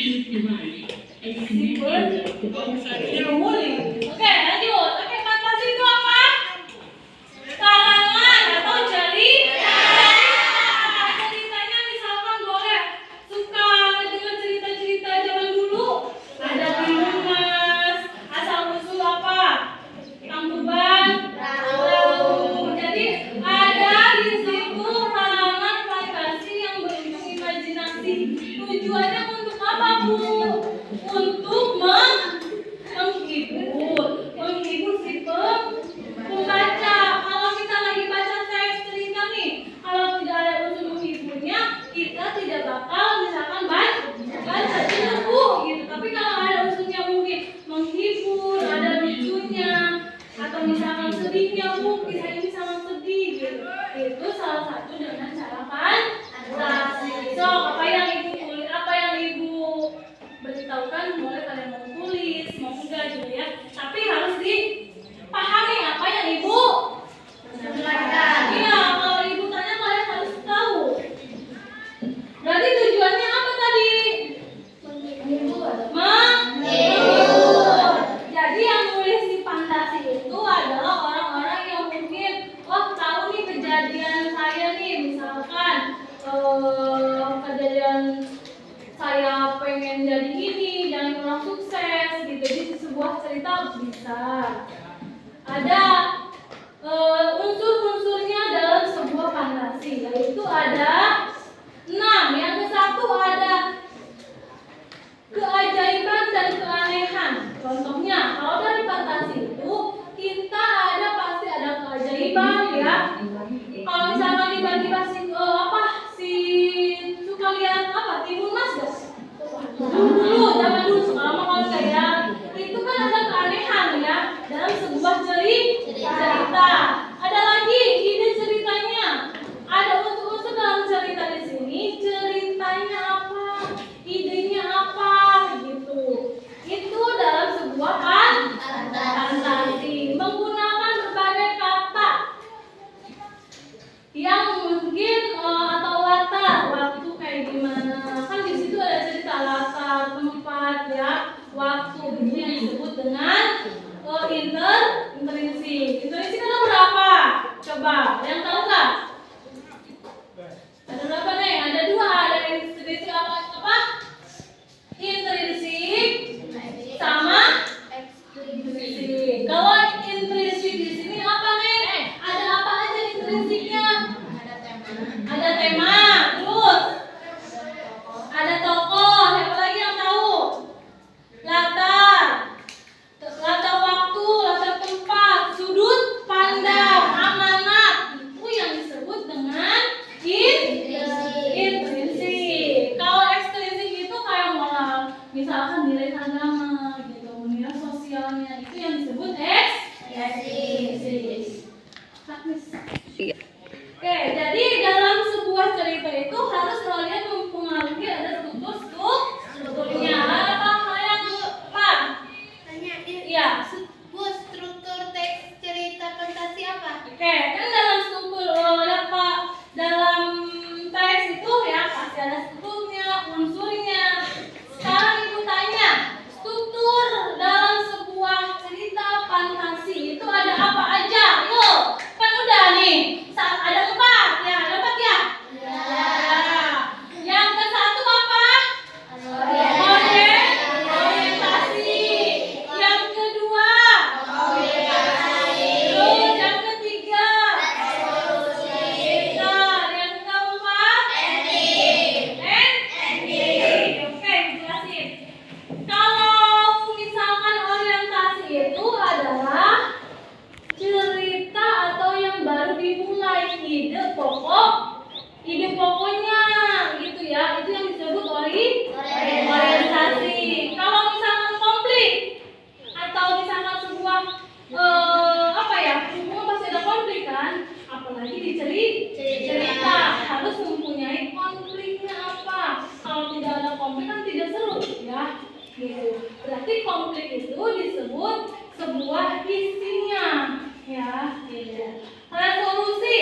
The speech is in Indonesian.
Oke, lanjut. Oke, fantasi itu apa? Karangan atau cerita. Ceritanya misalkan boleh suka dengar cerita-cerita zaman dulu. Ada Timun Mas, asal-usul apa? Kang Beban. Jadi ada di situ karangan fantasi yang berujung imajinasi. Tujuannya untuk apa, Bu? Untuk menghibur si pembaca. Kalau kita lagi baca teks cerita nih, kalau tidak ada unsur menghiburnya, kita tidak bakal misalkan baca buku gitu. Tapi kalau ada unsurnya mungkin menghibur, ada lucunya, atau misalkan sedihnya, Bu, kisah ini sangat sedih gitu. Itu salah satu dengan cara fantasi. So, apa yang Ibu beritahukan, boleh kalian mau tulis, mau enggak gitu ya. Tapi harus dipahami apa yang Ibu jelaskan. Iya, kalau Ibu tanya kalian harus tahu. Berarti tujuannya apa tadi? Menghibur. Jadi yang nulis di fantasi itu adalah orang-orang yang mungkin tahu nih kejadian saya nih, misalkan kejadian saya pengen jadi ini, jadi orang sukses gitu. Jadi sebuah cerita bisa ada unsur-unsurnya dalam sebuah fantasi, yaitu ada 6. Yang ke-1 ada keajaiban dan keanehan. Contohnya, kalau dari fantasi itu kita pasti ada keajaiban ya. Kalau misalkan tiba-tiba si suka lihat Timun Mas gak? Dulu zaman dulu, sekarang mah kalau saya itu kan ada keanehan ya dalam sebuah cerita. Ada lagi ide ceritanya. Ada unsur-unsur dalam cerita di sini. Ceritanya apa? Idenya apa? Gitu. Itu dalam sebuah fantasi. Menggunakan berbagai kata yang mungkin atau latar waktu kayak gimana. Kan di situ ada cerita latar, tempat ya, waktu. Itu yang disebut dengan intrinsik. Intrinsik ada berapa? Coba, yang tahu nggak? Ada berapa nih? Ada 2. Ada intrinsik apa? Intrinsik sama ekstrinsik. Kalau intrinsik di sini apa nih? Ada apa aja intrinsiknya? Ada tema, terus ada tokoh, siapa lagi yang tahu? Latar waktu, latar tempat, sudut pandang, amanat. Itu yang disebut dengan intrinsik. Kalau ekstrinsik itu kayak moral, misalkan nilai agama gitu, nilai sosialnya, itu yang disebut ekstrinsik. Iya. Oke, jadi dalam sebuah cerita itu harus kalian mempengaruhi ada strukturnya. Apa kalian paham? Tanya, Iya. Bu, struktur teks cerita fantasi apa? Oke, kan dalam struktur dalam teks itu ya pasti ada strukturnya, unsurnya. Sekarang Ibu tanya, struktur dalam sebuah cerita fantasi itu ada apa aja? Yuk, kan udah nih. Ada 4 ya, ada 4 ya? Ya. Yang ke-1 apa? Orientasi. Yang kedua? Terus yang ketiga? Yang keempat? Ending. Oke, jelasin. Kalau misalkan orientasi itu adalah cerita atau yang baru dimulai, ide pokoknya gitu ya, itu yang disebut orientasi. Kalau misalkan konflik atau misalkan sebuah hubungan pasti ada konflik kan, apalagi di cerita harus mempunyai konfliknya apa. Kalau tidak ada konflik kan tidak seru ya gitu. Berarti konflik itu disebut sebuah isinya ya gitu. Resolusi